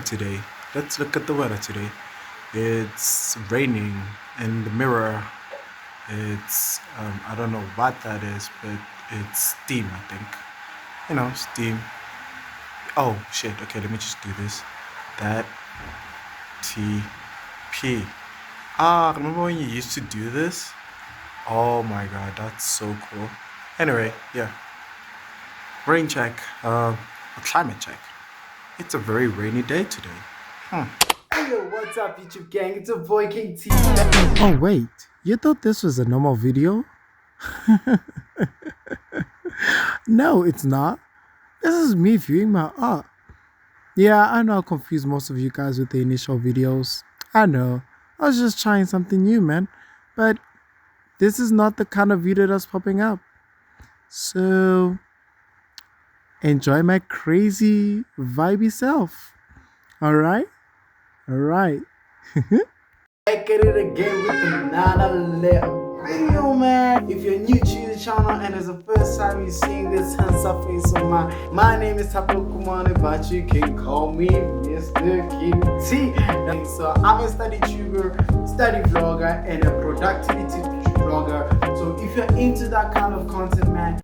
today. Let's look at the weather today. It's raining in the mirror. It's I don't know what that is, but it's steam, I think. Steam. Oh shit. Okay, let me just do this. That TP. Remember when you used to do this? Oh my god, that's so cool. Anyway, yeah. Rain check. A climate check. It's a very rainy day today. Hey yo, what's up YouTube gang? It's your boy King T. Oh wait, you thought this was a normal video? No, it's not. This is me viewing my art. Yeah, I know I confused most of you guys with the initial videos. I know. I was just trying something new, man. But this is not the kind of video that's popping up. So enjoy my crazy, vibey self. Alright? Alright. Back at it again with another little video, man. If you're new to the channel and it's the first time you're seeing this handsome face of mine, my name is Thapelo&Hisdiary, but you can call me Mr. King T. And so I'm a study tuber, study vlogger, and a productivity vlogger. So if you're into that kind of content, man,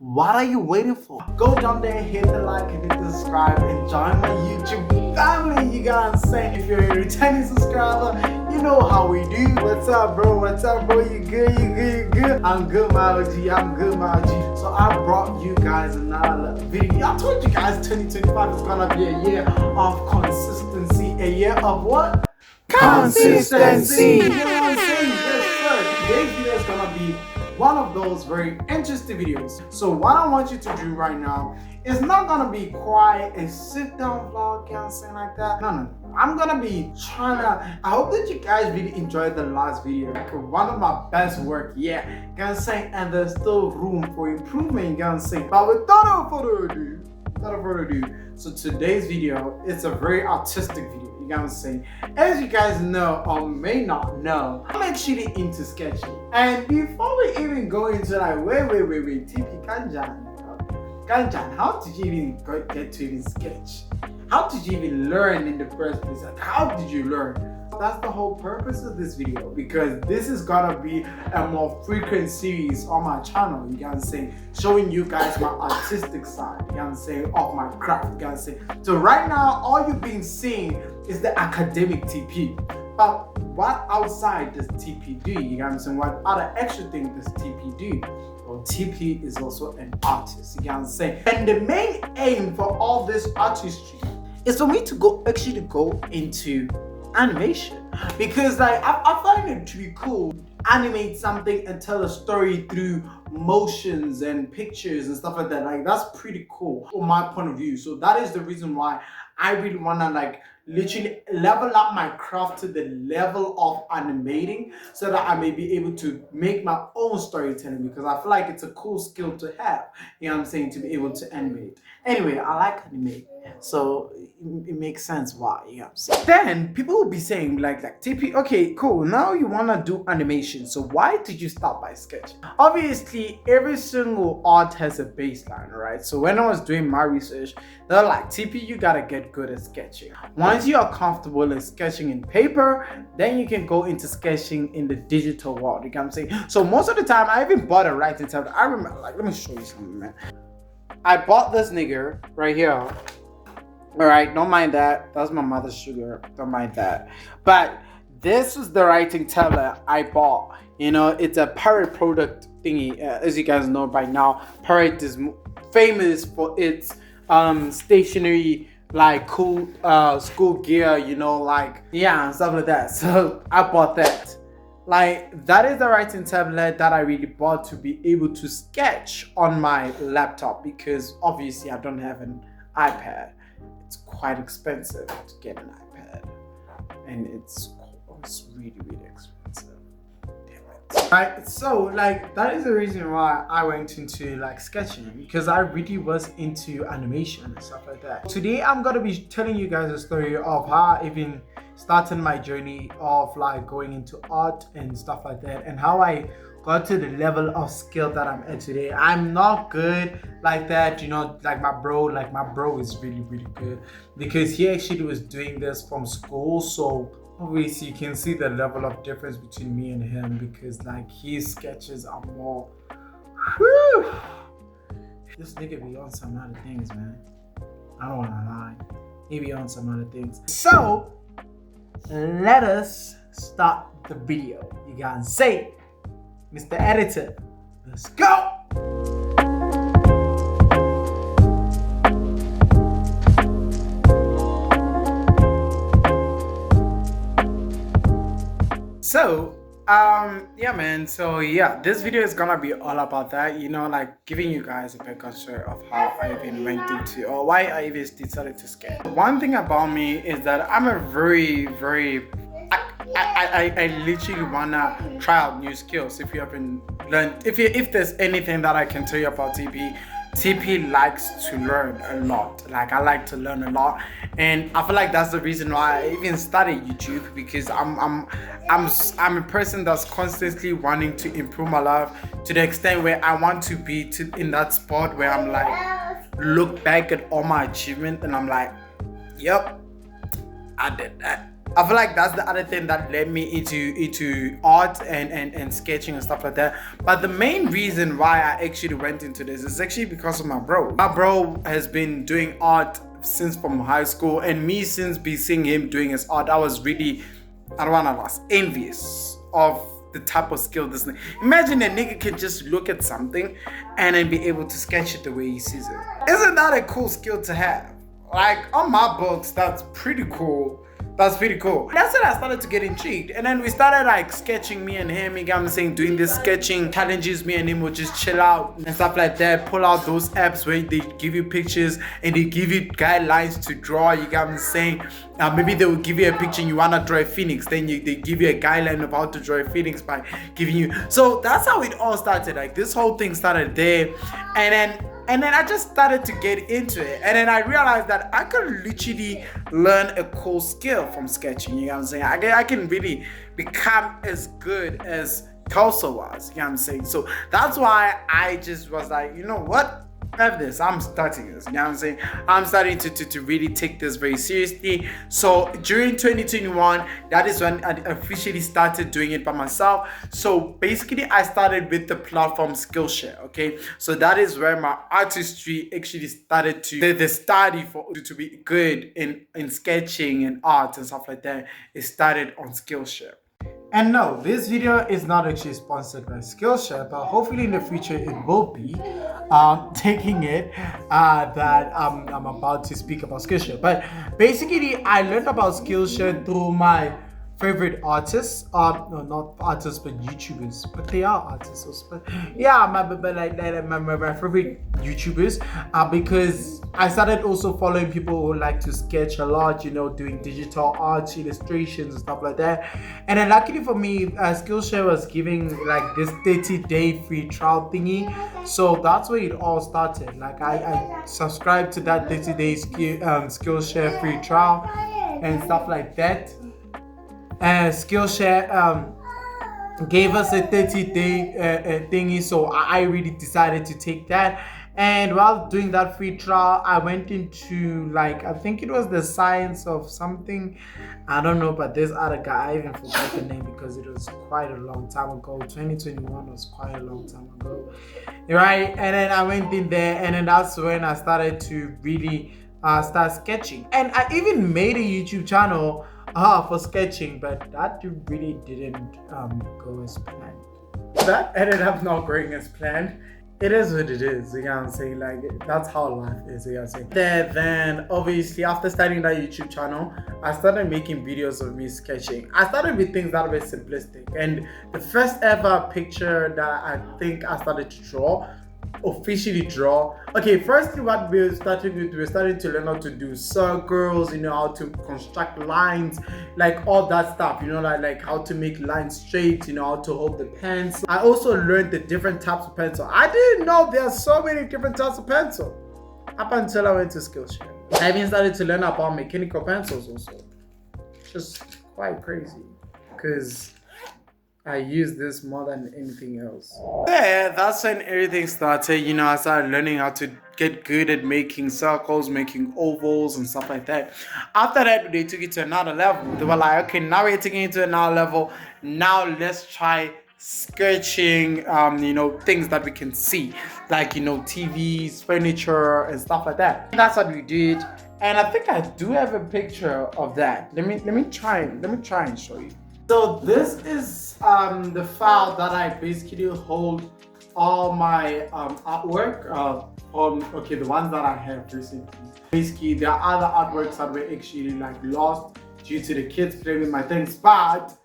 what are you waiting for? Go down there, hit the like and hit the subscribe and join my YouTube family. You got what I'm saying? If you're a returning subscriber, you know how we do. What's up, bro? What's up, bro? You good? You good? You good? I'm good, my OG. I'm good, my OG. So I brought you guys another video. I told you guys 2025 is gonna be a year of consistency. A year of what? Consistency. You know what I'm saying? Yes, sir. Today's video is gonna be one of those very interesting videos. So what I want you to do right now is not gonna be quiet and sit down vlog, you know what I'm saying, like that. No. I'm gonna be trying to, I hope that you guys really enjoyed the last video. One of my best work, yeah. You know what I'm saying? And there's still room for improvement, you know what I'm saying? But without further ado, so today's video is a very artistic video. You know what I'm saying? As you guys know or may not know, I'm actually into sketching. And before we even go into like, wait, TP Kanjan, how did you even get to even sketch? How did you even learn in the first place? Like, how did you learn? That's the whole purpose of this video, because this is gonna be a more frequent series on my channel, you know what I'm saying, showing you guys my artistic side, you know what I'm saying, of my craft, you know what I'm saying. So right now, all you've been seeing is the academic TP. But what outside does TP do? You know what I'm saying? What other extra thing does TP do? Well, TP is also an artist, you know what I'm saying. And the main aim for all this artistry is for me to go into animation, because like I find it to be cool. Animate something and tell a story through motions and pictures and stuff like that. Like that's pretty cool from my point of view. So that is the reason why I really wanna like literally level up my craft to the level of animating, so that I may be able to make my own storytelling, because I feel like it's a cool skill to have, you know what I'm saying, to be able to animate. Anyway, I like animate, so it makes sense why, you know what I'm saying. Then people will be saying like TP, okay, cool, now you want to do animation, so why did you start by sketching? Obviously, every single art has a baseline, right? So when I was doing my research, they're like, TP, you gotta get good at sketching. Once you are comfortable in sketching in paper, then you can go into sketching in the digital world, you know what I'm saying? So most of the time, I even bought a writing tablet. I remember, like, let me show you something, man. I bought this nigga right here. All right, don't mind that. That's my mother's sugar. Don't mind that. But this is the writing tablet I bought. You know, it's a Parrot product thingy. As you guys know by now, Parrot is famous for its stationery, like cool school gear, you know, like, yeah, and stuff like that. So I bought that. Like, that is the writing tablet that I really bought to be able to sketch on my laptop, because obviously I don't have an iPad. It's quite expensive to get an iPad, and it's really expensive. Damn it. Right, so like that is the reason why I went into like sketching, because I really was into animation and stuff like that. Today I'm gonna be telling you guys a story of how I even starting my journey of like going into art and stuff like that, and how I got to the level of skill that I'm at today. I'm not good like that, you know, like my bro is really, really good because he actually was doing this from school. So obviously you can see the level of difference between me and him because like his sketches are more. Whew, this nigga be on some other things, man. I don't wanna lie. He be on some other things. So let us start the video. You gotta say, Mr. Editor, let's go! So, yeah, man. So, yeah, this video is gonna be all about that, you know, like giving you guys a picture of how I even went into or why I even decided to sketch. One thing about me is that I'm a very, I literally wanna try out new skills. If you haven't learned, if there's anything that I can tell you about TP likes to learn a lot. Like I like to learn a lot, and I feel like that's the reason why I even started YouTube, because I'm a person that's constantly wanting to improve my life to the extent where I want to be in that spot where I'm like look back at all my achievement and I'm like, yep, I did that. I feel like that's the other thing that led me into art and sketching and stuff like that. But the main reason why I actually went into this is actually because of my bro. My bro has been doing art since from high school, and me since seeing him doing his art, I was really, I don't wanna lie, envious of the type of skill this nigga. Imagine a nigga can just look at something and then be able to sketch it the way he sees it. Isn't that a cool skill to have? Like on my books, that's pretty cool. That's pretty cool. That's when I started to get intrigued. And then we started like sketching, me and him, you get what I'm saying, doing this sketching challenges. Me and him would just chill out and stuff like that. Pull out those apps where they give you pictures and they give you guidelines to draw, you get what I'm saying. Maybe they will give you a picture and you wanna draw a phoenix. Then they give you a guideline of how to draw a phoenix by giving you. So that's how it all started. Like this whole thing started there. And then I just started to get into it. And then I realized that I could literally learn a cool skill from sketching. You know what I'm saying? I can really become as good as Kelso was. You know what I'm saying? So that's why I just was like, you know what? Have this. I'm starting this. You know what I'm saying? I'm starting to really take this very seriously. So during 2021, that is when I officially started doing it by myself. So basically, I started with the platform Skillshare. Okay, so that is where my artistry actually started to the study for to be good in sketching and art and stuff like that. It started on Skillshare. And no, this video is not actually sponsored by Skillshare, but hopefully in the future it will be. Taking it that I'm about to speak about Skillshare. But basically, I learned about Skillshare through my favorite artists. No, not artists, but YouTubers. But they are artists. But yeah, my favorite YouTubers. Because I started also following people who like to sketch a lot, you know, doing digital art, illustrations and stuff like that. And then luckily for me, Skillshare was giving like this 30-day free trial thingy. So that's where it all started. Like I subscribed to that 30-day Skillshare free trial and stuff like that. And Skillshare gave us a 30-day thingy, so I really decided to take that. And while doing that free trial, I went into like, I think it was the science of something, I don't know, but this other guy, I even forgot the name because it was quite a long time ago. 2021 was quite a long time ago, right? And then I went in there, and then that's when I started to really start sketching. And I even made a YouTube channel for sketching, but that really didn't go as planned. That ended up not going as planned. It is what it is, you know what I'm saying? Like, that's how life is, you know what I'm saying? Then obviously, after starting that YouTube channel, I started making videos of me sketching. I started with things that were simplistic, and the first ever picture that I think I started to officially draw. Okay, firstly, what we started to learn how to do circles, you know, how to construct lines, like all that stuff, you know, like how to make lines straight, you know, how to hold the pencil. I also learned the different types of pencil. I didn't know there are so many different types of pencil up until I went to Skillshare. I even started to learn about mechanical pencils also. Just quite crazy because I use this more than anything else. Yeah, that's when everything started. I started learning how to get good at making circles, making ovals, and stuff like that. After that, they took it to another level. They were like, okay, now we're taking it to another level. Now let's try sketching, things that we can see, like, TVs, furniture, and stuff like that. That's what we did. And I think I do have a picture of that. Let me try and show you. So this is the file that I basically hold all my artwork the ones that I have recently. Basically, there are other artworks that were actually like lost due to the kids playing with my things, but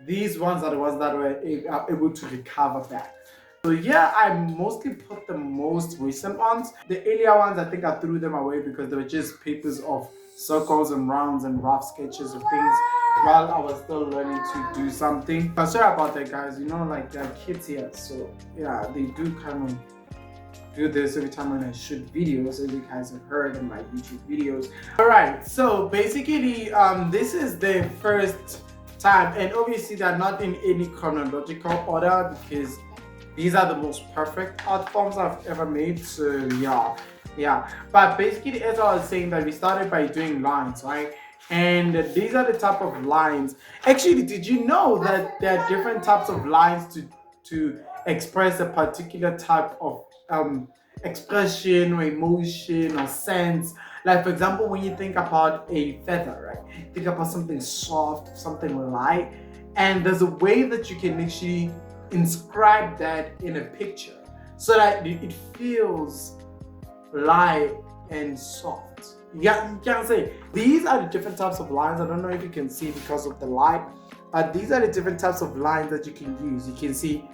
these ones are the ones that were able to recover back. So yeah, I mostly put the most recent ones. The earlier ones, I think I threw them away because they were just papers of circles and rounds and rough sketches of things while I was still learning to do something. But sorry about that, guys. Like there are kids here, so yeah, they do kind of do this every time when I shoot videos, as you guys have heard in my YouTube videos. Alright, so basically this is the first time, and obviously they're not in any chronological order because these are the most perfect art forms I've ever made. So yeah. But basically, as I was saying, that we started by doing lines, right? And these are the type of lines. Actually, did you know that there are different types of lines to express a particular type of expression or emotion or sense? Like, for example, when you think about a feather, right? Think about something soft, something light, and there's a way that you can actually inscribe that in a picture so that it feels light and soft. You can say these are the different types of lines. I don't know if you can see because of the light, but these are the different types of lines that you can use. You can see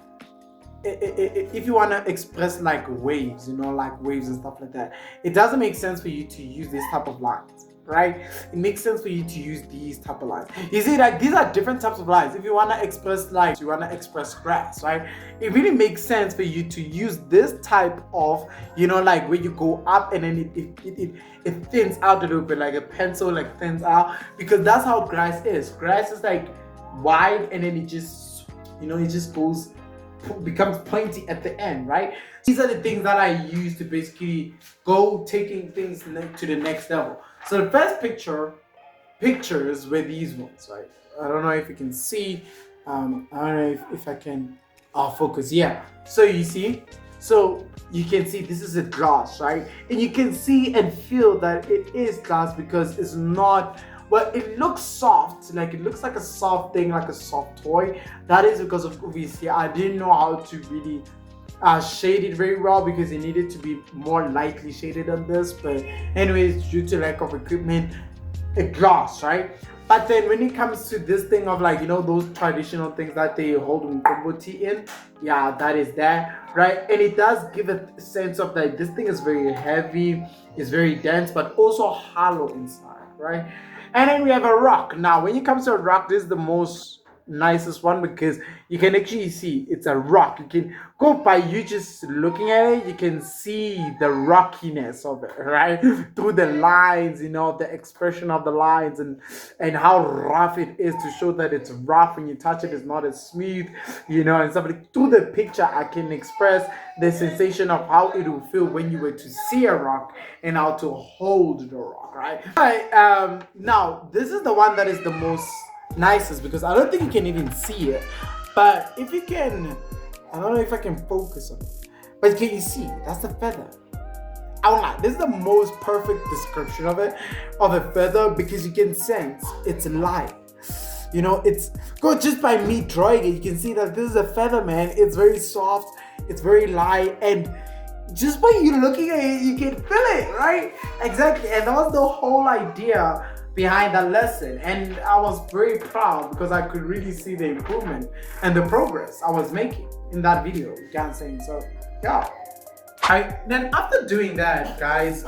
if you want to express like waves, like waves and stuff like that. It doesn't make sense for you to use this type of lines, right? It makes sense for you to use these type of lines. You see, like these are different types of lines. If you want to express light, you want to express grass, right? It really makes sense for you to use this type of, like where you go up and then it thins out a little bit, like a pencil like thins out, because that's how grass is. Grass is like wide and then it just, it just becomes pointy at the end, right? These are the things that I use to basically go taking things to the next level. So the first pictures were these ones, right? I don't know if you can see. I don't know if I can focus. Yeah. So you see, you can see this is a glass, right? And you can see and feel that it is glass because it's not. Well, it looks soft, like it looks like a soft thing, like a soft toy. That is because of obviously I didn't know how to really shade it very well because it needed to be more lightly shaded than this. But anyways, due to lack of equipment, a glass, right? But then when it comes to this thing of like, those traditional things that they hold Mkombo tea in, yeah, that is that, right? And it does give a sense of like this thing is very heavy, it's very dense, but also hollow inside, right? And then we have a rock. Now, when it comes to a rock, this is the most nicest one because you can actually see it's a rock. You can go by you just looking at it, you can see the rockiness of it, right? Through the lines, the expression of the lines and how rough it is to show that it's rough. When you touch it, it's not as smooth, and stuff like through the picture, I can express the sensation of how it will feel when you were to see a rock and how to hold the rock, right? Now, this is the one that is the most nicest because I don't think you can even see it, but if you can, I don't know if I can focus on it, but can you see that's the feather? I won't lie, this is the most perfect description of a feather because you can sense it's light. It's good just by me drawing it. You can see that this is a feather, man. It's very soft, it's very light, and just by you looking at it, you can feel it, right? Exactly, and that was the whole idea behind that lesson, and I was very proud because I could really see the improvement and the progress I was making in that video. You can't say so. Yeah. Then after doing that, guys,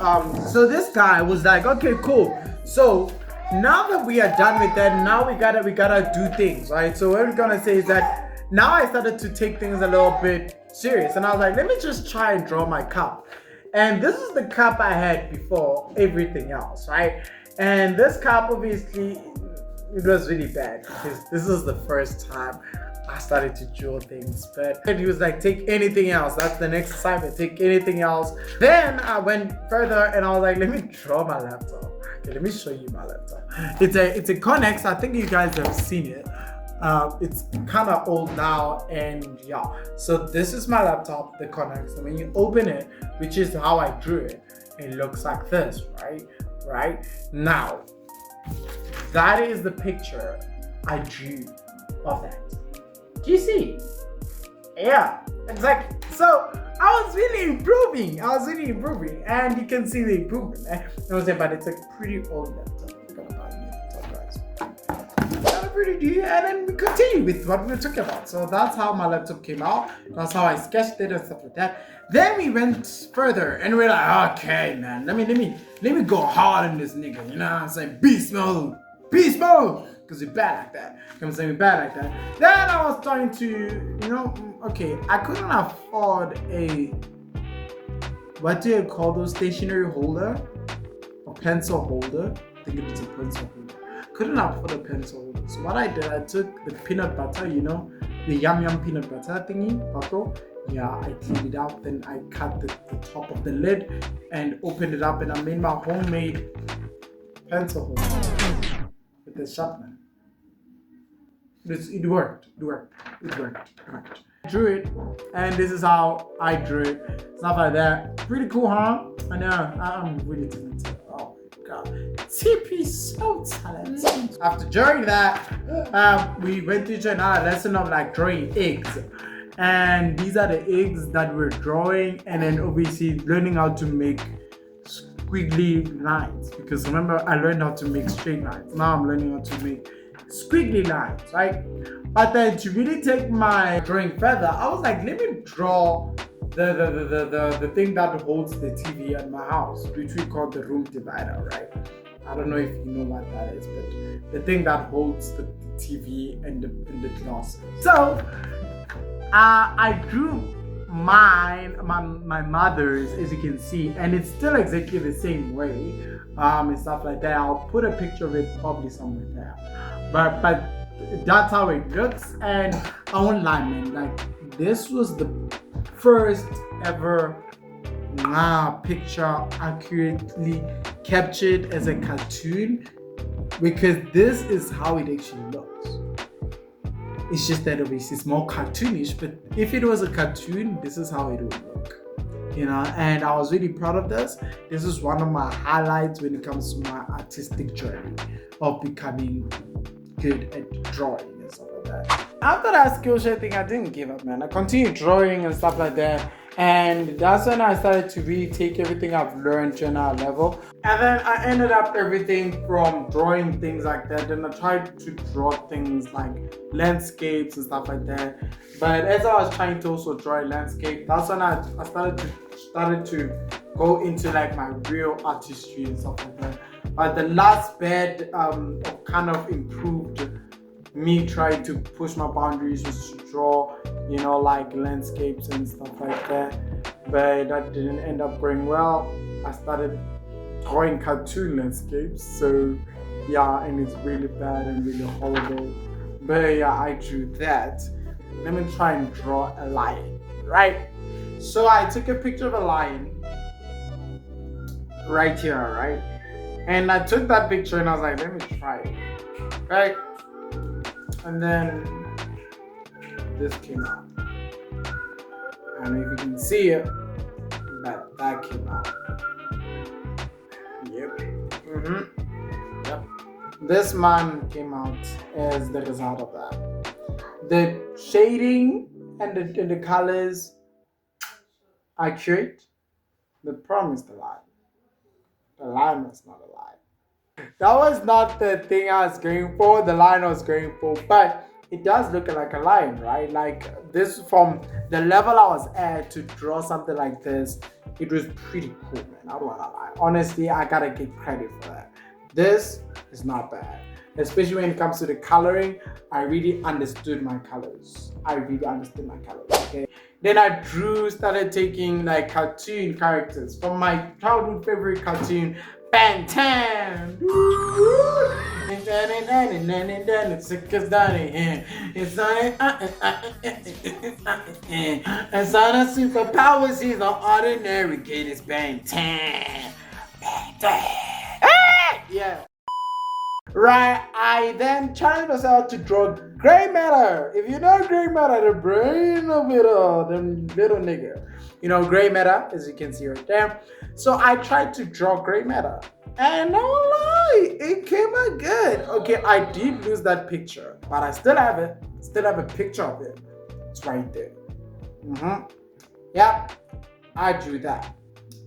so this guy was like, okay, cool. So now that we are done with that, now we gotta do things, right? So what we're gonna say is that now I started to take things a little bit serious, and I was like, let me just try and draw my cup. And this is the cup I had before everything else, right? And this cup, obviously, really bad because this was the first time I started to draw things. But he was like, take anything else. That's the next assignment. Take anything else. Then I went further and I was like, let me draw my laptop. Okay, let me show you my laptop. It's a Connex. I think you guys have seen it. It's kind of old now, and yeah. So this is my laptop, the Connex. And when you open it, which is how I drew it, it looks like this, right? Right now, that is the picture I drew of that. Do you see? Yeah, exactly. So I was really improving. And you can see the improvement. You know what I'm saying? But it's a pretty old laptop. We're gonna buy a new laptop, guys. And then we continue with what we were talking about. So that's how my laptop came out. That's how I sketched it and stuff like that. Then we went further and we're like, okay, man, let me go hard on this nigga. You know what I'm saying? Beast mode. Because we're bad like that. You know what I'm saying? We're bad like that. Then I was trying to, okay, I couldn't afford a, what do you call those, stationery holder? A pencil holder? I think it is a pencil holder. Couldn't afford a pencil holder. So what I did, I took the peanut butter, the yum peanut butter thingy, bottle. Yeah, I cleaned it out, then I cut the top of the lid and opened it up, and I made my homemade pencil holder with the sharpener. It worked. I drew it, and this is how I drew it. Stuff like that. Pretty cool, huh? I know. I'm really talented. Oh my god. TP so talented. After drawing that, we went to another lesson of like drawing eggs. And these are the eggs that we're drawing, and then obviously learning how to make squiggly lines, because remember I learned how to make straight lines. Now I'm learning how to make squiggly lines, right? But then to really take my drawing further, I was like, let me draw the thing that holds the TV at my house, which we call the room divider, right? I don't know if you know what that is, but the thing that holds the TV and the glasses. So I drew my mother's, as you can see, and it's still exactly the same way, and stuff like that. I'll put a picture of it probably somewhere there, but that's how it looks. And I won't lie, man, like this was the first ever picture accurately captured as a cartoon, because this is how it actually looks. It's just that obviously it's more cartoonish, but if it was a cartoon, this is how it would look, and I was really proud of this. This is one of my highlights when it comes to my artistic journey of becoming good at drawing and stuff like that. After that Skillshare thing, I didn't give up, man. I continued drawing and stuff like that. And that's when I started to really take everything I've learned to another level. And then I ended up everything from drawing things like that. Then I tried to draw things like landscapes and stuff like that. But as I was trying to also draw a landscape, that's when I started to go into like my real artistry and stuff like that. But the last bit kind of improved me trying to push my boundaries was to draw, like landscapes and stuff like that. But that didn't end up going well. I started drawing cartoon landscapes, so yeah, and it's really bad and really horrible. But yeah, I drew that. Let me try and draw a lion, right? So I took a picture of a lion right here, right? And I took that picture and I was like, let me try it, right? And then this came out. And if you can see it, that came out. Yep. Yep. This man came out as the result of that. The shading and the colors are accurate. The problem is the line. The line was not a line. That was not the thing I was going for, the line I was going for, but it does look like a lion, right? Like this, from the level I was at to draw something like this, it was pretty cool, man. I don't wanna lie. Honestly, I gotta give credit for that. This is not bad. Especially when it comes to the coloring, I really understood my colors. Okay? Then I started taking like cartoon characters from my childhood favorite cartoon, Bang tan. It's not a superpowers, he's an ordinary kid. It's bang tan. Bang tan. Yeah. Right, I then challenged myself to draw gray matter. If you know gray matter, the brain of it all, them little nigga. You know gray matter, as you can see right there. So I tried to draw gray matter. And no lie, it came out good. Okay, I did lose that picture, but I still have it. Still have a picture of it. It's right there. Yep, I drew that.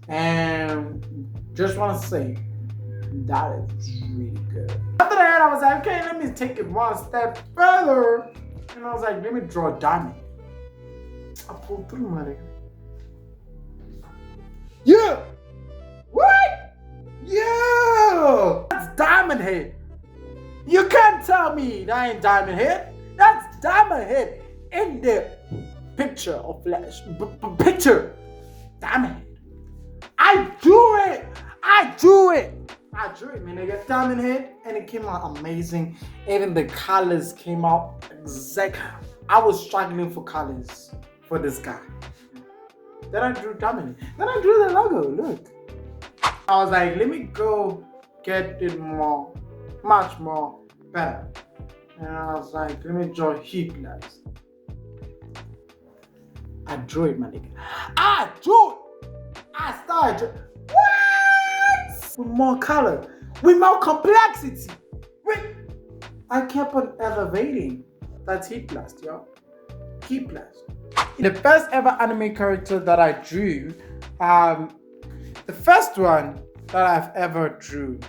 And just want to say, that is really good. After that, I was like, okay, let me take it one step further. And I was like, let me draw a diamond. I pulled through, my nigga. Yeah! What? Yeah! That's diamond head. You can't tell me that ain't diamond head. That's diamond head in the picture of flash. Picture. Diamond head. I drew it, man. I got diamond head and it came out amazing. Even the colors came out exact. I was struggling for colors for this guy. Then I drew diamond head. Then I drew the logo, look. I was like, let me go get it much more better. And I was like, let me draw heat lights. I drew it, my nigga. I drew it. I started. What? With more color, with more complexity. I kept on elevating. That's heat blast, y'all. Heat blast. The first ever anime character that I drew, the first one that I've ever drew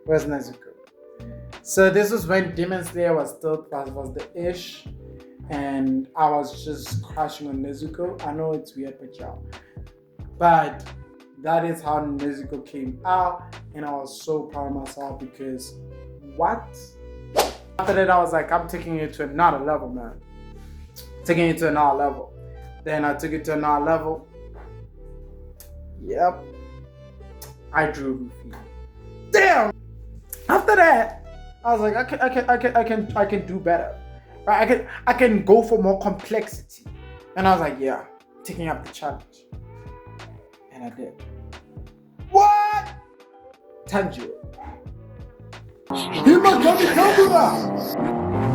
was Nezuko. So this was when Demon Slayer was the ish, and I was just crushing on Nezuko. I know it's weird, but y'all. But that is how Nezuko came out, and I was so proud of myself because what? After that, I was like, I'm taking it to another level, man. Taking it to another level. Then I took it to another level. Yep. I drew Luffy. Damn. After that, I was like, I can do better. Right? I can go for more complexity. And I was like, yeah, taking up the challenge. And I did. What? Tanjiro.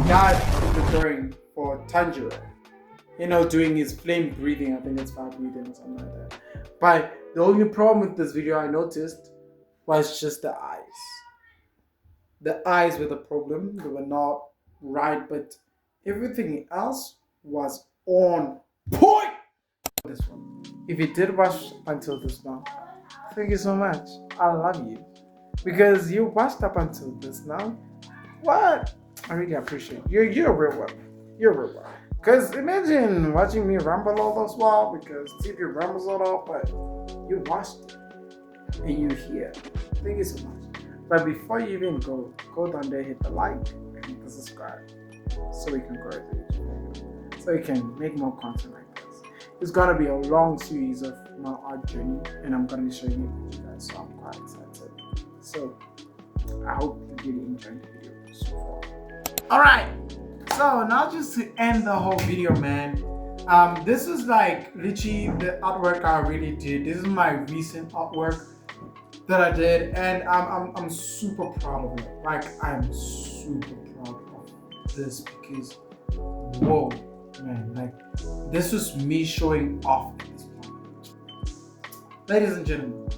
That is the drawing for Tanjiro. You know, doing his flame breathing. I think it's fire breathing or something like that. But the only problem with this video I noticed was just the eyes. The eyes were the problem. They were not right, but everything else was on point. This one. If you did watch until this now, thank you so much. I love you. Because you watched up until this now. What? I really appreciate you. You're a real one. You're a real one. Because imagine watching me ramble all this while, because TV rambles a lot, but you watched it. And you're here. Thank you so much. But before you even go down there, hit the like and hit the subscribe. So we can grow the YouTube. So we can make more content like this. It's gonna be a long series of my art journey, and I'm gonna be showing it to you guys, so I'm quite excited. So I hope you really enjoyed the video so far. Alright, so now just to end the whole video, man. This is like literally the artwork I really did. This is my recent artwork that I did, and I'm super proud of it. Like, I'm super proud of this because whoa, man, like this was me showing off at this point. Ladies and gentlemen,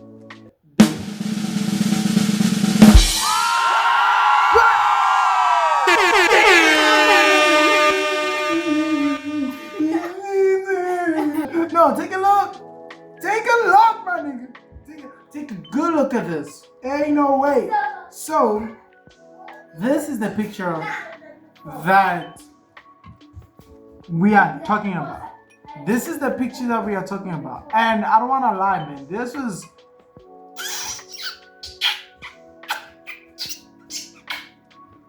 no, take a look, my nigga. Take a good look at this. Ain't no way. So this is the picture that we are talking about. This is the picture that we are talking about. And I don't want to lie, man. This was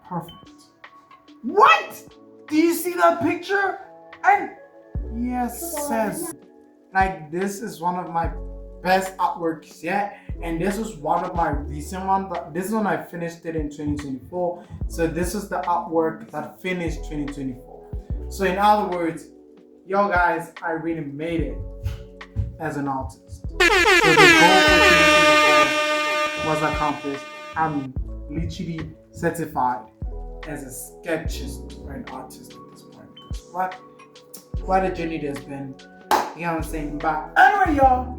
perfect. What? Do you see that picture? And yes, says like this is one of my best artworks yet. and this was one of my recent ones. This one I finished it in 2024, so this is the artwork that finished 2024. So in other words, yo guys, I really made it as an artist. So the goal for 2024 was accomplished. I'm literally certified as a sketchist or an artist at this point. What a journey there's been. You know what I'm saying? But anyway, y'all,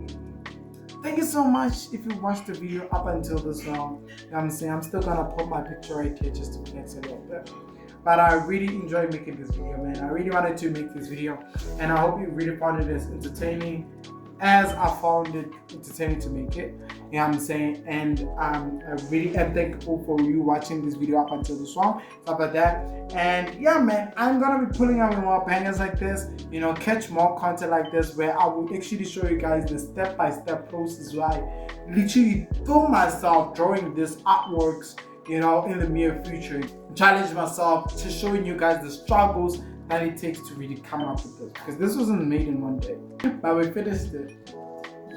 thank you so much if you watched the video up until this long. You know what I'm saying? I'm still gonna put my picture right here just to flex a little bit. But I really enjoyed making this video, man. I really wanted to make this video, and I hope you really found it as entertaining as I found it entertaining to make it. You know what I'm saying? And I really am thankful for you watching this video up until this one, stuff like that. And yeah, man, I'm gonna be putting out more bangers like this, you know, catch more content like this where I will actually show you guys the step-by-step process where I literally film myself drawing these artworks, you know, in the near future. Challenge myself to showing you guys the struggles that it takes to really come up with this, because this wasn't made in one day, but we finished it.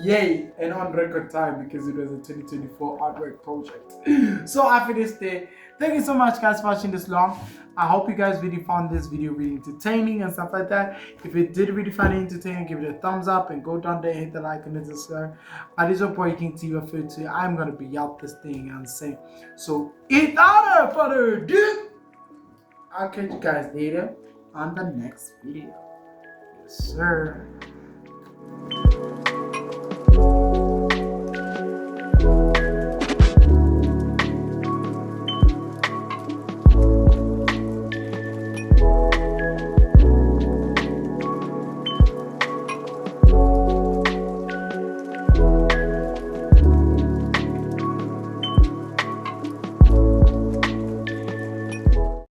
Yay, and on record time, because it was a 2024 artwork project. So I finished it. Thank you so much guys for watching this long. I hope you guys really found this video really entertaining and stuff like that. If you did really find it entertaining, give it a thumbs up and go down there, hit the like and the subscribe. But it's your boy King T, your food. I'm gonna be out this thing and say, so without further ado, I'll catch you guys later on the next video. Yes, sir.